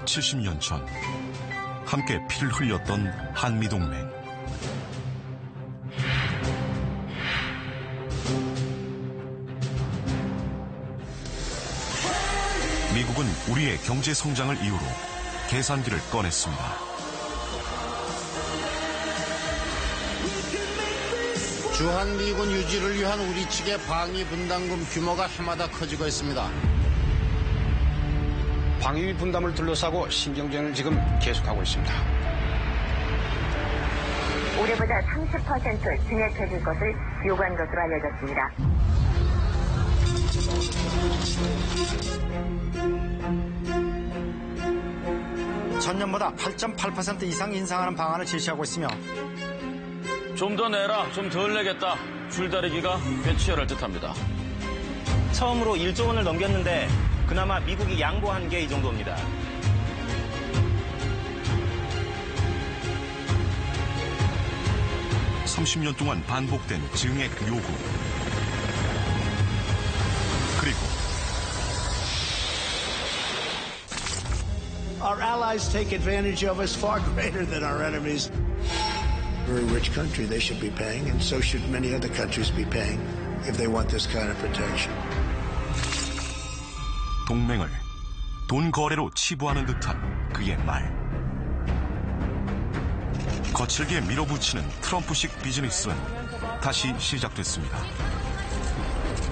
70년 전 함께 피를 흘렸던 한미동맹. 미국은 우리의 경제 성장을 이유로 계산기를 꺼냈습니다. 주한미군 유지를 위한 우리 측의 방위 분담금 규모가 해마다 커지고 있습니다. 방위 분담을 둘러싸고 신경전을 지금 계속하고 있습니다. 올해보다 30% 증액해줄 것을 요구한 것으로 알려졌습니다. 전년보다 8.8% 이상 인상하는 방안을 제시하고 있으며 좀 더 내라, 좀 덜 내겠다. 줄다리기가 꽤 치열할 듯합니다. 처음으로 1조 원을 넘겼는데 그나마 미국이 양보한 게 이 정도입니다. (30년) 동안 반복된 증액 요구. 그리고 Our allies take advantage of us far greater than our enemies. Very rich country, they should be paying, and so should many other countries be paying if they want this kind of protection. 동맹을 돈 거래로 치부하는 듯한 그의 말. 거칠게 밀어붙이는 트럼프식 비즈니스는 다시 시작됐습니다.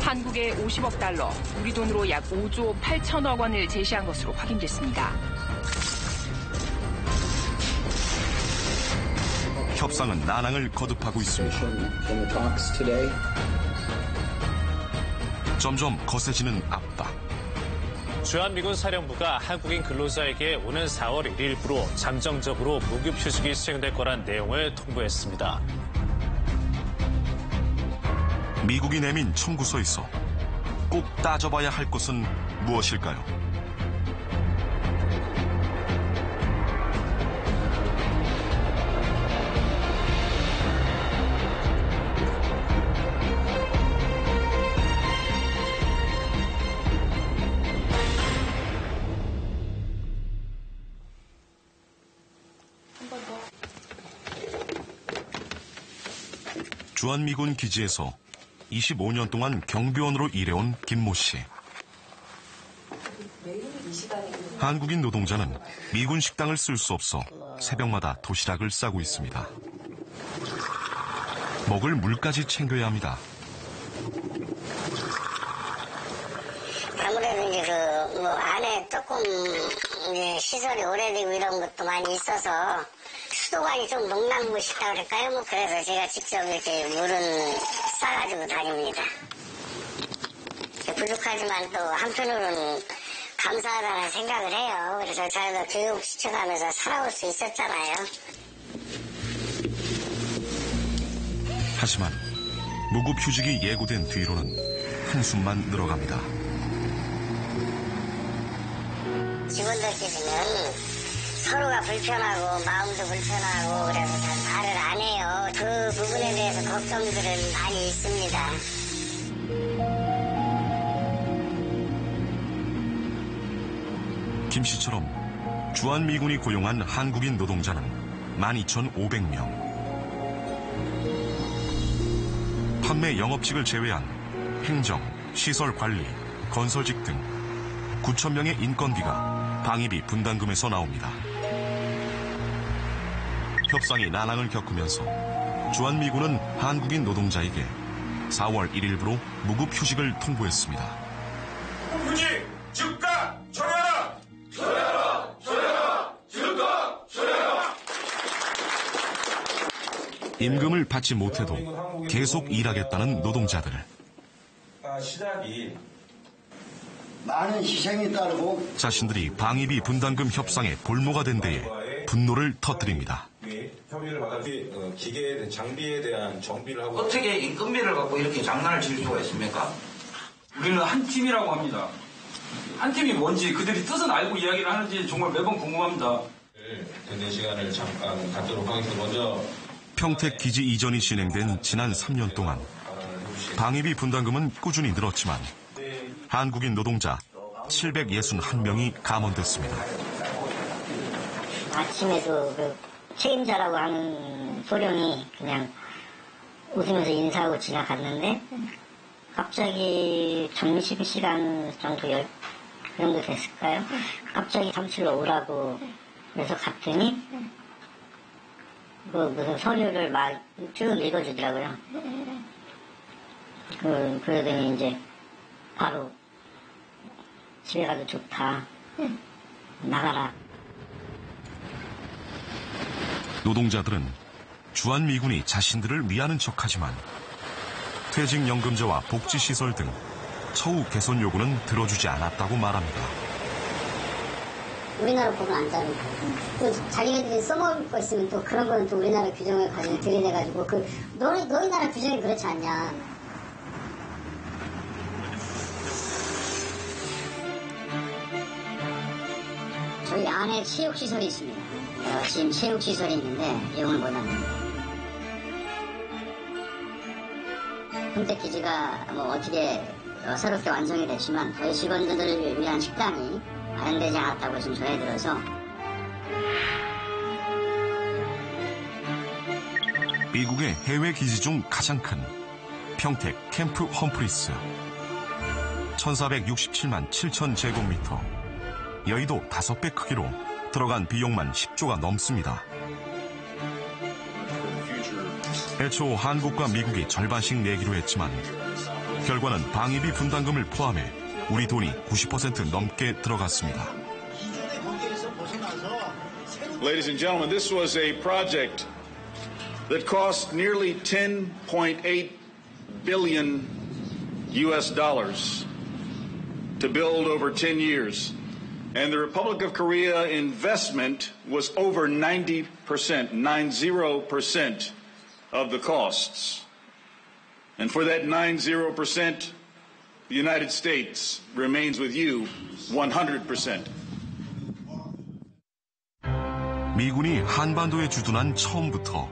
한국에 50억 달러, 우리 돈으로 약 5조 8천억 원을 제시한 것으로 확인됐습니다. 협상은 난항을 거듭하고 있습니다. 점점 거세지는 압박. 주한미군 사령부가 한국인 근로자에게 오는 4월 1일부로 잠정적으로 무급 휴직이 시행될 거란 내용을 통보했습니다. 미국이 내민 청구서에서 꼭 따져봐야 할 것은 무엇일까요? 주한미군 기지에서 25년 동안 경비원으로 일해온 김모 씨. 한국인 노동자는 미군 식당을 쓸 수 없어 새벽마다 도시락을 싸고 있습니다. 먹을 물까지 챙겨야 합니다. 아무래도 이제 안에 조금 이제 시설이 오래되고 이런 것도 많이 있어서 수도관이 좀 농락무식다 그럴까요? 그래서 제가 직접 이렇게 물은 싸가지고 다닙니다. 부족하지만 또 한편으로는 감사하다는 생각을 해요. 그래서 저희가 교육 시켜가면서 살아올 수 있었잖아요. 하지만 무급 휴직이 예고된 뒤로는 한숨만 늘어갑니다. 직원들끼리는 서로가 불편하고 마음도 불편하고 그래서 잘 말을 안 해요. 그 부분에 대해서 걱정들은 많이 있습니다. 김 씨처럼 주한미군이 고용한 한국인 노동자는 12,500명. 판매 영업직을 제외한 행정, 시설 관리, 건설직 등 9,000명의 인건비가 방위비 분담금에서 나옵니다. 협상이 난항을 겪으면서 주한미군은 한국인 노동자에게 4월 1일부로 무급 휴직을 통보했습니다. 휴직, 즉각, 처리하라! 처리하라! 처리하라! 즉각, 처리하라! 임금을 받지 못해도 계속 일하겠다는 노동자들. 시작이 많은 희생이 따르고 자신들이 방위비 분담금 협상의 볼모가 된 데에 분노를 터뜨립니다. 혐의를 받아 기계 장비에 대한 정비를 하고 어떻게 인건비를 갖고 이렇게 장난을 칠 수가 있습니까? 우리는 한 팀이라고 합니다. 한 팀이 뭔지 그들이 뜻은 알고 이야기를 하는지 정말 매번 궁금합니다. 듣는 시간을 잠깐 갖도록 하겠습니다. 먼저 평택 기지 이전이 진행된 지난 3년 동안 방위비 분담금은 꾸준히 늘었지만 한국인 노동자 761명이 감원됐습니다. 아침에도 그 책임자라고 하는 소령이 그냥 웃으면서 인사하고 지나갔는데 갑자기 점심시간 정도 그 정도 됐을까요? 갑자기 사무실로 오라고 그래서 갔더니 그 무슨 서류를 막 쭉 읽어주더라고요. 그러더니 이제 바로 집에 가도 좋다. 나가라. 노동자들은 주한미군이 자신들을 위하는 척하지만 퇴직연금제와 복지시설 등 처우 개선 요구는 들어주지 않았다고 말합니다. 우리나라 법은 안 자르고 또 자기네들이 써먹을 거 있으면 또 그런 거는 또 우리나라 규정을 가지고 들이대가지고 너희 나라 규정이 그렇지 않냐. 저희 안에 체육시설이 있습니다. 지금 체육시설이 있는데 이용을 못합니다. 선택기지가 뭐 어떻게 새롭게 완성이 됐지만 저희 직원들을 위한 식당이 마련되지 않았다고 지금 전해 들어서 미국의 해외 기지 중 가장 큰 평택 캠프 험프리스 1467만 7천 제곱미터 여의도 5배 크기로 들어간 비용만 10조가 넘습니다. 애초 한국과 미국이 절반씩 내기로 했지만 결과는 방위비 분담금을 포함해 우리 돈이 90% 넘게 들어갔습니다. Ladies and gentlemen, this was a project that cost nearly $10.8 billion to build over 10 years. And the Republic of Korea investment was over 90% of the costs. And for that 90%, the United States remains with you 100%. 미군이 한반도에 주둔한 처음부터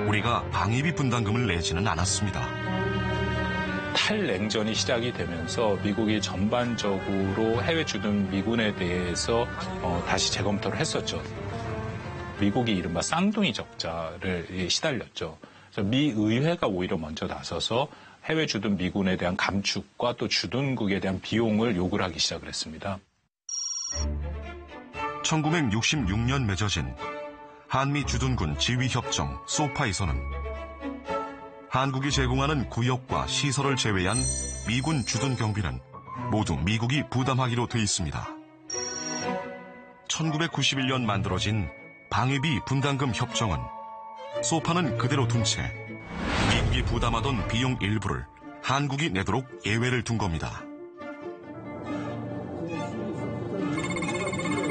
우리가 방위비 분담금을 내지는 않았습니다. 탈냉전이 시작이 되면서 미국이 전반적으로 해외 주둔 미군에 대해서 다시 재검토를 했었죠. 미국이 이른바 쌍둥이 적자를 시달렸죠. 그래서 미 의회가 오히려 먼저 나서서 해외 주둔 미군에 대한 감축과 또 주둔국에 대한 비용을 요구를 하기 시작을 했습니다. 1966년 맺어진 한미 주둔군 지휘협정 소파에서는 한국이 제공하는 구역과 시설을 제외한 미군 주둔 경비는 모두 미국이 부담하기로 돼 있습니다. 1991년 만들어진 방위비 분담금 협정은 소파는 그대로 둔 채 미국이 부담하던 비용 일부를 한국이 내도록 예외를 둔 겁니다.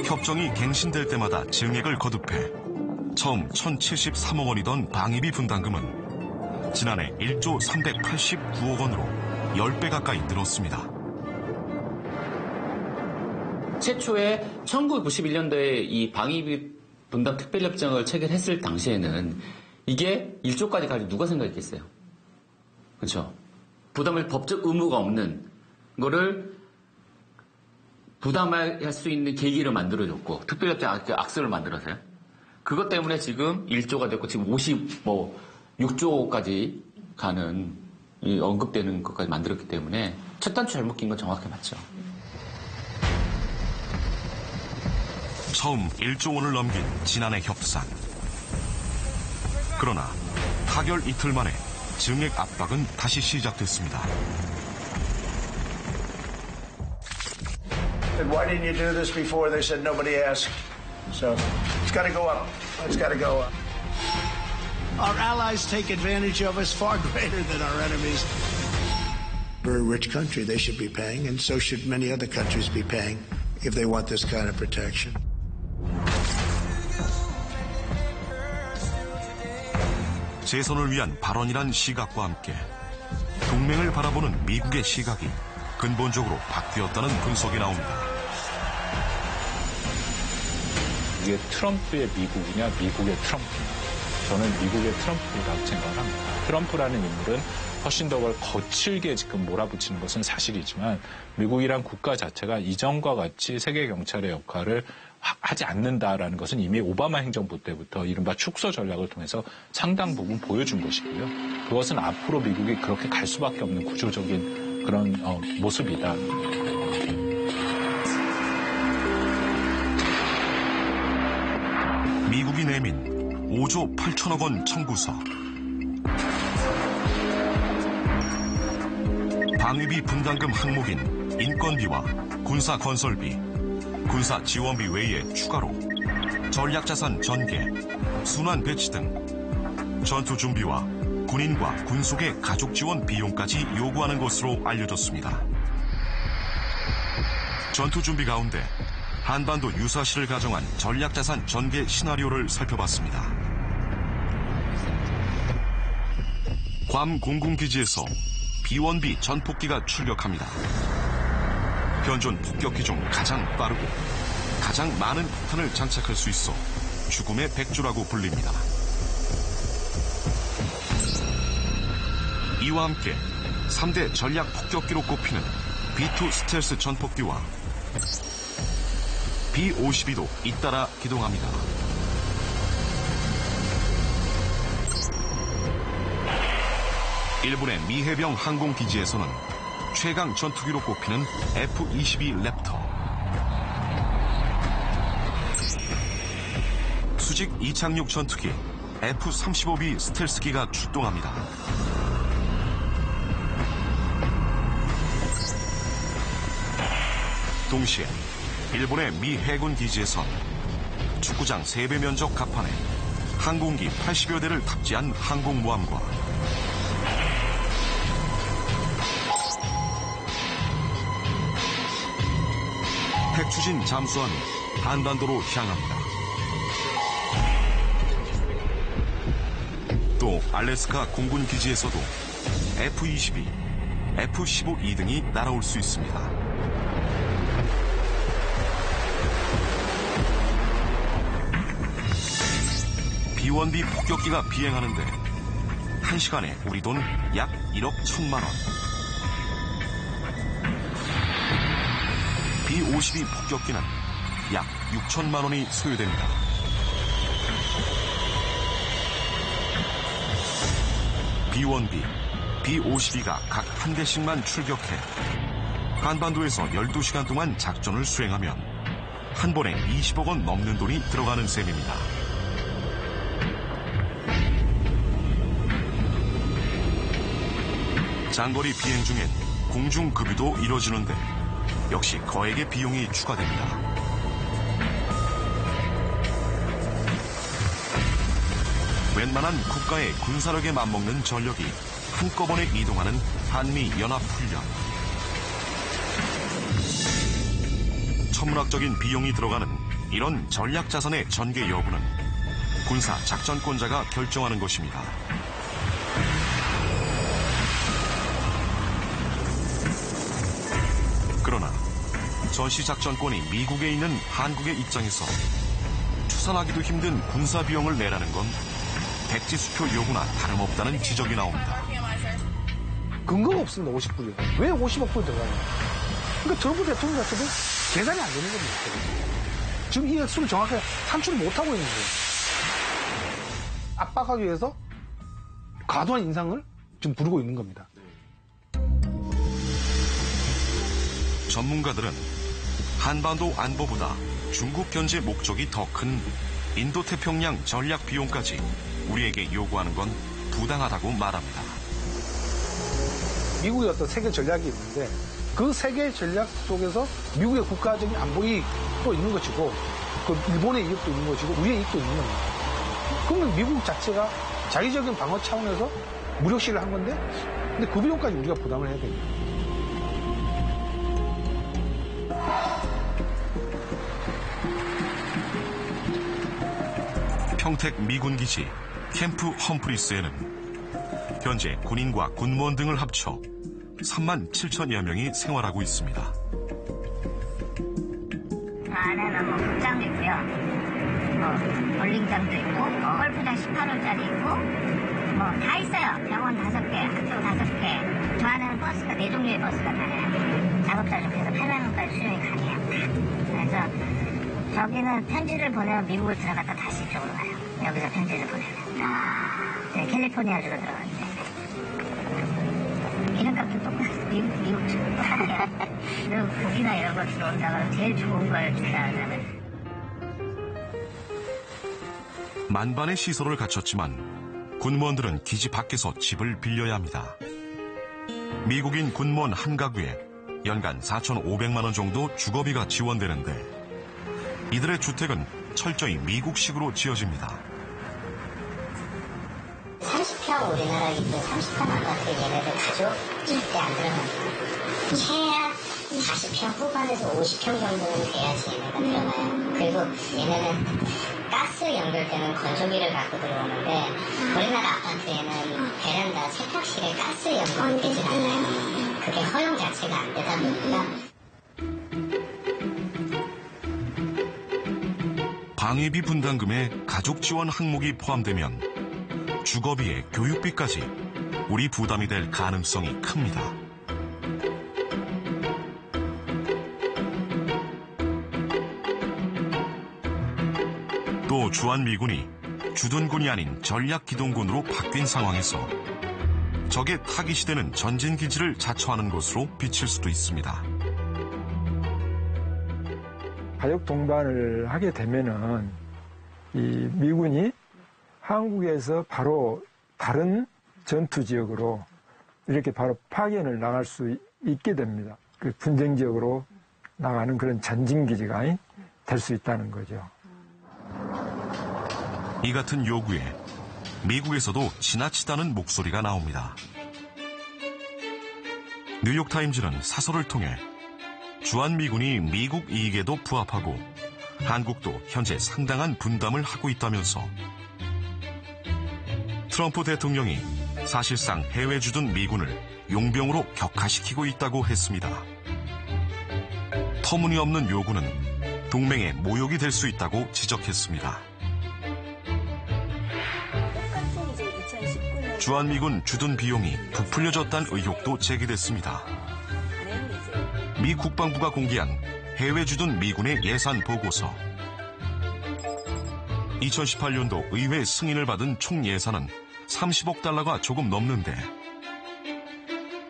협정이 갱신될 때마다 증액을 거듭해 처음 1,073억 원이던 방위비 분담금은 지난해 1조 389억 원으로 10배 가까이 늘었습니다. 최초에 1991년도에 이 방위비 분담 특별협정을 체결했을 당시에는 이게 1조까지 갈 때 누가 생각했겠어요? 그렇죠? 부담할 법적 의무가 없는 거를 부담할 수 있는 계기를 만들어줬고 특별협정 악수를 만들어서요. 그것 때문에 지금 1조가 됐고 지금 6조까지 가는 언급되는 것까지 만들었기 때문에 첫 단추 잘못 낀 건 정확히 맞죠. 처음 1조 원을 넘긴 지난해 협상. 그러나 타결 이틀 만에 증액 압박은 다시 시작됐습니다. Why didn't you do this before? They said nobody asked. So it's got to go up. It's got to go up. Our allies take advantage of us far greater than our enemies. Very rich country, they should be paying, and so should many other countries be paying if they want this kind of protection. 재선을 위한 발언이란 시각과 함께 동맹을 바라보는 미국의 시각이 근본적으로 바뀌었다는 분석이 나옵니다. 이게 트럼프의 미국이냐 미국의 트럼프냐. 저는 미국의 트럼프라고 생각을 합니다. 트럼프라는 인물은 훨씬 더 거칠게 지금 몰아붙이는 것은 사실이지만 미국이란 국가 자체가 이전과 같이 세계 경찰의 역할을 하지 않는다라는 것은 이미 오바마 행정부 때부터 이른바 축소 전략을 통해서 상당 부분 보여준 것이고요. 그것은 앞으로 미국이 그렇게 갈 수밖에 없는 구조적인 그런 모습이다. 미국이 내민 5조 8천억 원 청구서. 방위비 분담금 항목인 인건비와 군사 건설비, 군사 지원비 외에 추가로 전략자산 전개, 순환 배치 등 전투 준비와 군인과 군속의 가족 지원 비용까지 요구하는 것으로 알려졌습니다. 전투 준비 가운데 한반도 유사시를 가정한 전략자산 전개 시나리오를 살펴봤습니다. 괌 공군기지에서 B-1B 전폭기가 출격합니다. 현존 폭격기 중 가장 빠르고 가장 많은 폭탄을 장착할 수 있어 죽음의 백주라고 불립니다. 이와 함께 3대 전략 폭격기로 꼽히는 B-2 스텔스 전폭기와 B-52도 잇따라 기동합니다. 일본의 미해병 항공기지에서는 최강 전투기로 꼽히는 F-22 랩터, 수직 이착륙 전투기 F-35B 스텔스기가 출동합니다. 동시에 일본의 미 해군 기지에선 축구장 3배 면적 갑판에 항공기 80여 대를 탑재한 항공모함과 핵추진 잠수함이 한반도로 향합니다. 또 알래스카 공군 기지에서도 F-22, F-15E 등이 날아올 수 있습니다. B-1B 폭격기가 비행하는데 1시간에 우리 돈 약 1억 1천만 원. B-52 폭격기는 약 6천만 원이 소요됩니다. B-1B, B-52가 각 한 대씩만 출격해 한반도에서 12시간 동안 작전을 수행하면 한 번에 20억 원 넘는 돈이 들어가는 셈입니다. 장거리 비행 중엔 공중급유도 이뤄지는데 역시 거액의 비용이 추가됩니다. 웬만한 국가의 군사력에 맞먹는 전력이 한꺼번에 이동하는 한미연합훈련. 천문학적인 비용이 들어가는 이런 전략자산의 전개 여부는 군사 작전권자가 결정하는 것입니다. 그러나 전시작전권이 미국에 있는 한국의 입장에서 추산하기도 힘든 군사비용을 내라는 건 백지수표 요구나 다름없다는 지적이 나옵니다. 근거가 없습니다. 50불이요. 왜 50억 불 들어가냐. 그러니까 트럼프 대통령 자체도 계산이 안 되는 겁니다. 지금 이 액수를 정확하게 산출을 못하고 있는 거예요. 압박하기 위해서 과도한 인상을 지금 부르고 있는 겁니다. 전문가들은 한반도 안보보다 중국 견제 목적이 더 큰 인도태평양 전략 비용까지 우리에게 요구하는 건 부당하다고 말합니다. 미국의 어떤 세계 전략이 있는데 그 세계 전략 속에서 미국의 국가적인 안보 이익도 있는 것이고 그 일본의 이익도 있는 것이고 우리의 이익도 있는 겁니다. 그러면 미국 자체가 자기적인 방어 차원에서 무력 시위를 한 건데 근데 그 비용까지 우리가 부담을 해야 됩니다. 평택 미군기지 캠프 험프리스에는 현재 군인과 군무원 등을 합쳐 3만 7천여 명이 생활하고 있습니다. 안에는 뭐 극장도 있고요. 볼링장도 있고, 골프장 18홀짜리 있고, 뭐 다 있어요. 병원 5개, 학교 5개. 저 안에는 버스가 4종류의 버스가 다녀요. 작업자 중에서 8만 원까지 수용이 가능해요. 그래서 저기는 편지를 보내면 미국을 들어갔다 다시 이쪽으로 가요. 여기서 편지를 보내면. 네, 캘리포니아주로 들어갔는데. 기름값도 똑같아요. 미국 주고 똑같아요. 그리고 고기나 이런 거 들어온다면 제일 좋은 걸 주셔야 하잖아요. 만반의 시설을 갖췄지만 군무원들은 기지 밖에서 집을 빌려야 합니다. 미국인 군무원 한 가구에 연간 4,500만 원 정도 주거비가 지원되는데 이들의 주택은 철저히 미국식으로 지어집니다. 30평 우리나라 30평 아파트 얘네들 가족 절대 안 들어갑니다. 최하 40평 후반에서 50평 정도는 돼야지 얘네가 들어가요. 그리고 얘네는 가스 연결되는 건조기를 갖고 들어오는데 우리나라 아파트에는 베란다 세탁실에 가스 연결이 되질 않아요. 그게 허용 자체가 안 되다 보니까 방위비 분담금에 가족 지원 항목이 포함되면 주거비에 교육비까지 우리 부담이 될 가능성이 큽니다. 또 주한미군이 주둔군이 아닌 전략기동군으로 바뀐 상황에서 적의 타깃이 되는 전진기지를 자처하는 것으로 비칠 수도 있습니다. 가족 동반을 하게 되면은 이 미군이 한국에서 바로 다른 전투 지역으로 이렇게 바로 파견을 나갈 수 있게 됩니다. 그 분쟁 지역으로 나가는 그런 전진기지가 될 수 있다는 거죠. 이 같은 요구에 미국에서도 지나치다는 목소리가 나옵니다. 뉴욕타임즈는 사설을 통해 주한미군이 미국 이익에도 부합하고 한국도 현재 상당한 분담을 하고 있다면서 트럼프 대통령이 사실상 해외 주둔 미군을 용병으로 격화시키고 있다고 했습니다. 터무니없는 요구는 동맹의 모욕이 될 수 있다고 지적했습니다. 주한미군 주둔 비용이 부풀려졌다는 의혹도 제기됐습니다. 미 국방부가 공개한 해외 주둔 미군의 예산 보고서. 2018년도 의회 승인을 받은 총 예산은 30억 달러가 조금 넘는데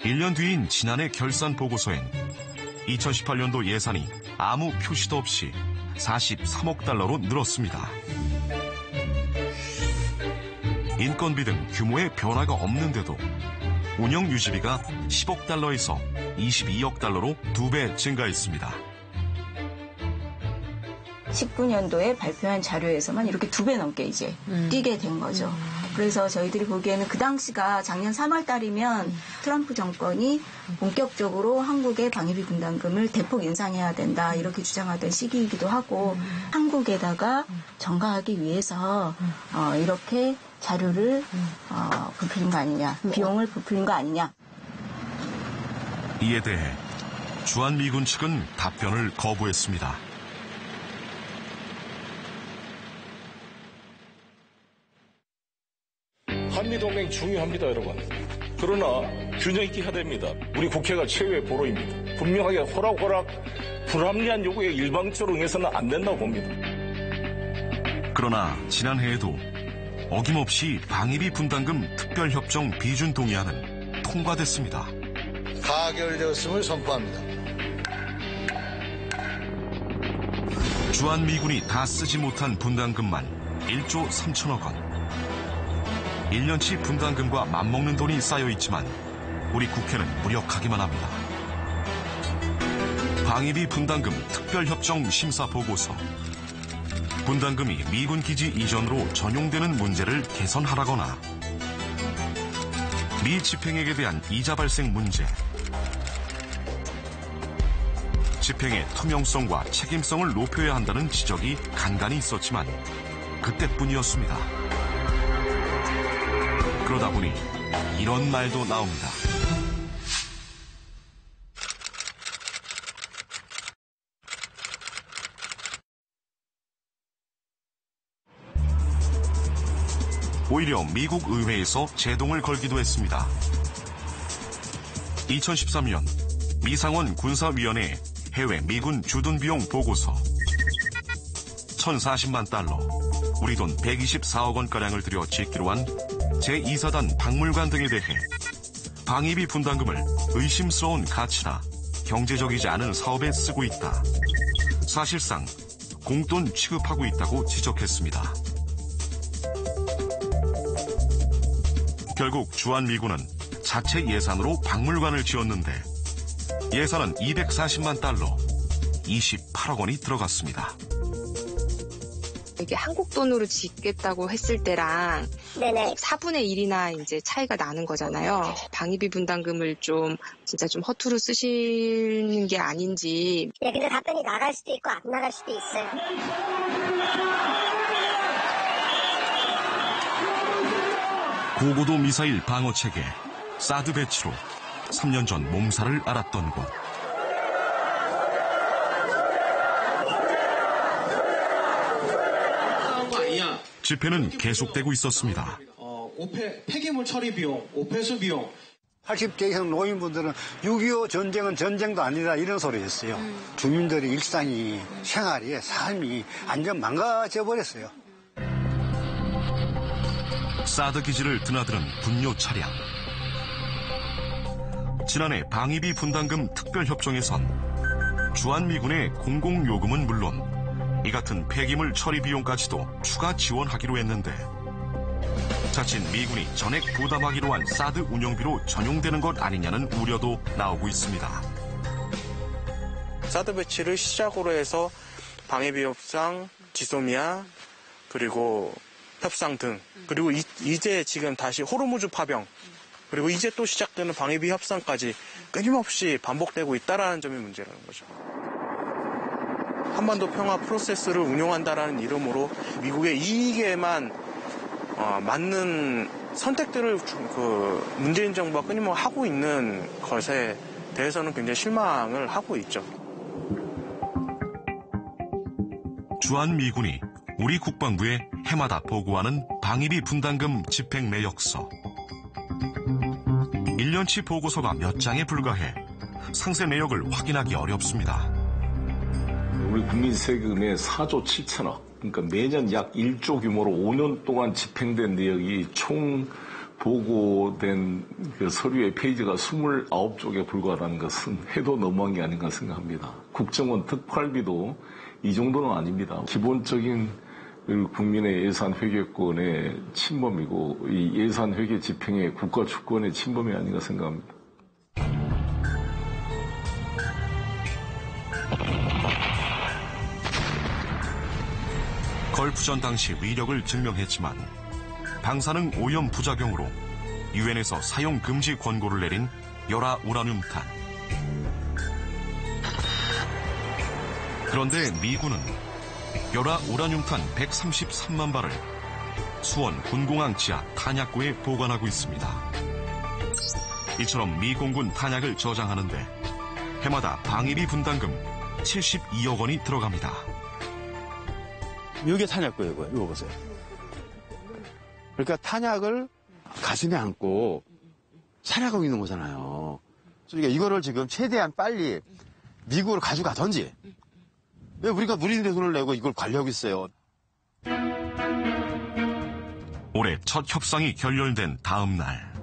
1년 뒤인 지난해 결산 보고서엔 2018년도 예산이 아무 표시도 없이 43억 달러로 늘었습니다. 인건비 등 규모의 변화가 없는데도 운영 유지비가 10억 달러에서 22억 달러로 2배 증가했습니다. 19년도에 발표한 자료에서만 이렇게 2배 넘게 이제 뛰게 된 거죠. 그래서 저희들이 보기에는 그 당시가 작년 3월 달이면 트럼프 정권이 본격적으로 한국의 방위비 분담금을 대폭 인상해야 된다 이렇게 주장하던 시기이기도 하고 한국에다가 전가하기 위해서 이렇게 자료를 부풀린 거 아니냐, 비용을 부풀린 거 아니냐. 이에 대해 주한미군 측은 답변을 거부했습니다. 한미동맹 중요합니다, 여러분. 그러나 균형 있게 해야 됩니다. 우리 국회가 최후의 보루입니다. 분명하게 호락호락 불합리한 요구에 일방적으로 응해서는 안 된다고 봅니다. 그러나 지난해에도 어김없이 방위비 분담금 특별협정 비준 동의안은 통과됐습니다. 가결되었음을 선포합니다. 주한미군이 다 쓰지 못한 분담금만 1조 3천억 원. 1년치 분담금과 맞먹는 돈이 쌓여있지만 우리 국회는 무력하기만 합니다. 방위비 분담금 특별협정 심사 보고서. 분담금이 미군 기지 이전으로 전용되는 문제를 개선하라거나 미 집행액에 대한 이자 발생 문제, 집행의 투명성과 책임성을 높여야 한다는 지적이 간간히 있었지만 그때뿐이었습니다. 그러다 보니 이런 말도 나옵니다. 오히려 미국 의회에서 제동을 걸기도 했습니다. 2013년 미상원 군사위원회 해외 미군 주둔 비용 보고서. 1040만 달러, 우리 돈 124억 원가량을 들여 짓기로 한 제2사단 박물관 등에 대해 방위비 분담금을 의심스러운 가치나 경제적이지 않은 사업에 쓰고 있다. 사실상 공돈 취급하고 있다고 지적했습니다. 결국 주한미군은 자체 예산으로 박물관을 지었는데 예산은 240만 달러, 28억 원이 들어갔습니다. 이게 한국 돈으로 짓겠다고 했을 때랑 네네. 4분의 1이나 이제 차이가 나는 거잖아요. 방위비 분담금을 진짜 좀 허투루 쓰시는 게 아닌지. 예, 근데 답변이 나갈 수도 있고 안 나갈 수도 있어요. 고고도 미사일 방어 체계, 사드 배치로 3년 전 몸살을 앓았던 곳. 집회는 계속되고 있었습니다. 폐기물 처리 비용, 오폐수 비용. 80대 이상 노인분들은 6.25 전쟁은 전쟁도 아니다 이런 소리 했어요. 주민들의 일상이, 생활이, 삶이 완전 망가져 버렸어요. 사드 기지를 드나드는 분뇨 차량. 지난해 방위비 분담금 특별협정에선 주한미군의 공공요금은 물론 이 같은 폐기물 처리 비용까지도 추가 지원하기로 했는데 자칫 미군이 전액 부담하기로 한 사드 운영비로 전용되는 것 아니냐는 우려도 나오고 있습니다. 사드 배치를 시작으로 해서 방위비 협상, 지소미아, 그리고 협상 등, 그리고 이제 지금 다시 호르무즈 파병, 그리고 이제 또 시작되는 방위비 협상까지 끊임없이 반복되고 있다는 점이 문제라는 거죠. 한반도 평화 프로세스를 운용한다라는 이름으로 미국의 이익에만 맞는 선택들을 문재인 정부가 끊임없이 하고 있는 것에 대해서는 굉장히 실망을 하고 있죠. 주한미군이 우리 국방부에 해마다 보고하는 방위비 분담금 집행 내역서. 1년치 보고서가 몇 장에 불과해 상세 내역을 확인하기 어렵습니다. 우리 국민 세금의 4조 7천억, 그러니까 매년 약 1조 규모로 5년 동안 집행된 내역이 총 보고된 그 서류의 페이지가 29쪽에 불과하다는 것은 해도 너무한 게 아닌가 생각합니다. 국정원 특활비도 이 정도는 아닙니다. 기본적인 국민의 예산 회계권의 침범이고 이 예산 회계 집행의 국가 주권의 침범이 아닌가 생각합니다. 걸프전 당시 위력을 증명했지만 방사능 오염 부작용으로 유엔에서 사용 금지 권고를 내린 열화 우라늄탄. 그런데 미군은 열화 우라늄탄 133만 발을 수원 군공항 지하 탄약고에 보관하고 있습니다. 이처럼 미 공군 탄약을 저장하는데 해마다 방위비 분담금 72억 원이 들어갑니다. 미국의 탄약고예요, 이거 보세요. 그러니까 탄약을 가슴에 안고 살아가고 있는 거잖아요. 그러니까 이거를 지금 최대한 빨리 미국으로 가져가든지. 왜 우리가 우리들의 돈을 내고 이걸 관리하고 있어요? 올해 첫 협상이 결렬된 다음 날,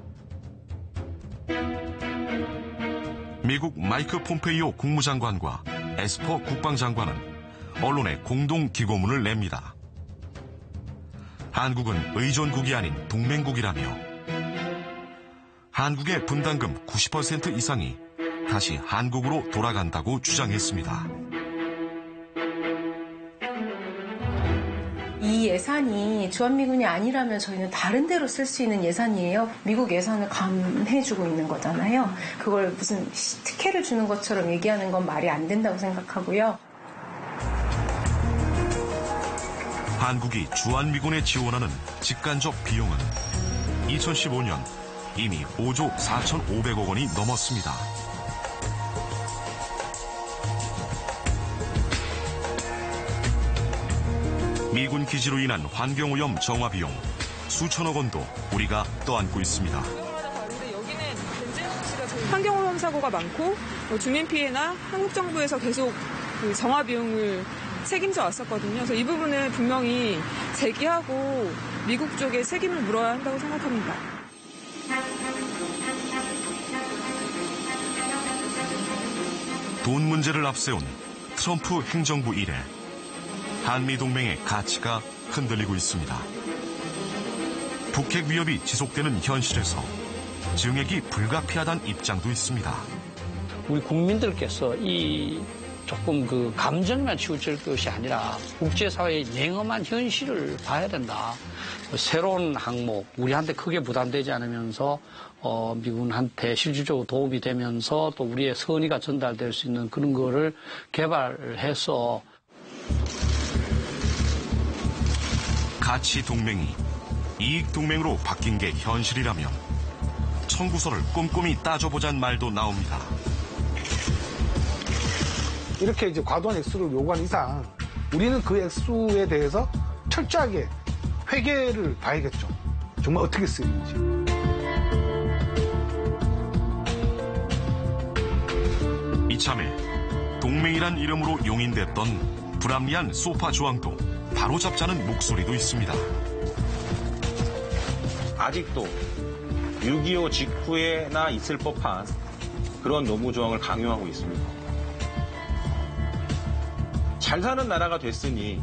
미국 마이크 폼페이오 국무장관과 에스퍼 국방장관은 언론에 공동 기고문을 냅니다. 한국은 의존국이 아닌 동맹국이라며 한국의 분담금 90% 이상이 다시 한국으로 돌아간다고 주장했습니다. 이 예산이 주한미군이 아니라면 저희는 다른 데로 쓸 수 있는 예산이에요. 미국 예산을 감해주고 있는 거잖아요. 그걸 무슨 특혜를 주는 것처럼 얘기하는 건 말이 안 된다고 생각하고요. 한국이 주한미군에 지원하는 직간접 비용은 2015년 이미 5조 4,500억 원이 넘었습니다. 미군 기지로 인한 환경오염 정화 비용 수천억 원도 우리가 떠안고 있습니다. 환경오염 사고가 많고 주민 피해나 한국 정부에서 계속 그 정화 비용을 책임져 왔었거든요. 그래서 이 부분을 분명히 제기하고 미국 쪽에 책임을 물어야 한다고 생각합니다. 돈 문제를 앞세운 트럼프 행정부 이래 한미 동맹의 가치가 흔들리고 있습니다. 북핵 위협이 지속되는 현실에서 증액이 불가피하다는 입장도 있습니다. 우리 국민들께서 이 조금 그 감정만 치우칠 것이 아니라 국제사회의 냉엄한 현실을 봐야 된다. 새로운 항목, 우리한테 크게 부담되지 않으면서 미군한테 실질적으로 도움이 되면서 또 우리의 선의가 전달될 수 있는 그런 거를 개발해서 가치 동맹이 이익 동맹으로 바뀐 게 현실이라면 청구서를 꼼꼼히 따져보자는 말도 나옵니다. 이렇게 이제 과도한 액수를 요구한 이상 우리는 그 액수에 대해서 철저하게 회계를 봐야겠죠. 정말 어떻게 쓰이는지. 이참에 동맹이란 이름으로 용인됐던 불합리한 소파 조항도 바로잡자는 목소리도 있습니다. 아직도 6.25 직후에나 있을 법한 그런 노무조항을 강요하고 있습니다. 잘 사는 나라가 됐으니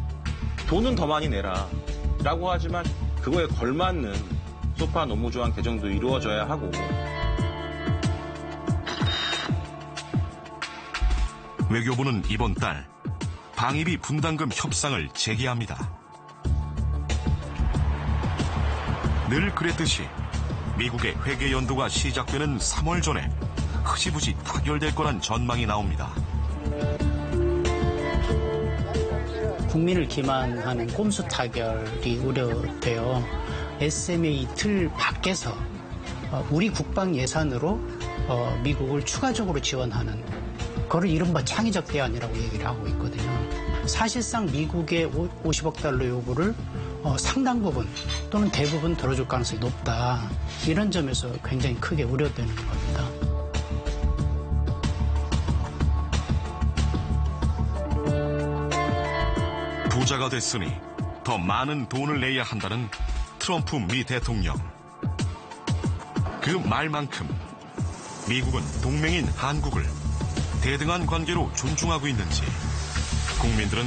돈은 더 많이 내라 라고 하지만 그거에 걸맞는 소파 노무조항 개정도 이루어져야 하고 외교부는 이번 달 방위비 분담금 협상을 재개합니다. 늘 그랬듯이 미국의 회계 연도가 시작되는 3월 전에 흐지부지 타결될 거란 전망이 나옵니다. 국민을 기만하는 꼼수 타결이 우려되어 SMA 틀 밖에서 우리 국방 예산으로 미국을 추가적으로 지원하는 그걸 이른바 창의적 대안이라고 얘기를 하고 있거든요. 사실상 미국의 50억 달러 요구를 상당 부분 또는 대부분 들어줄 가능성이 높다. 이런 점에서 굉장히 크게 우려되는 겁니다. 부자가 됐으니 더 많은 돈을 내야 한다는 트럼프 미 대통령. 그 말만큼 미국은 동맹인 한국을 대등한 관계로 존중하고 있는지 국민들은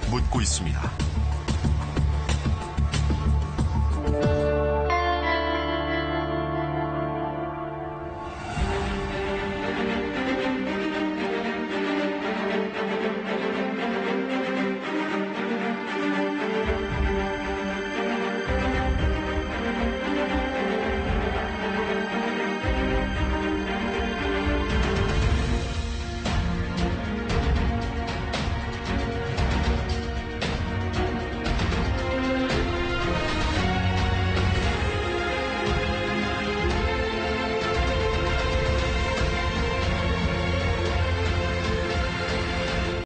묻고 있습니다.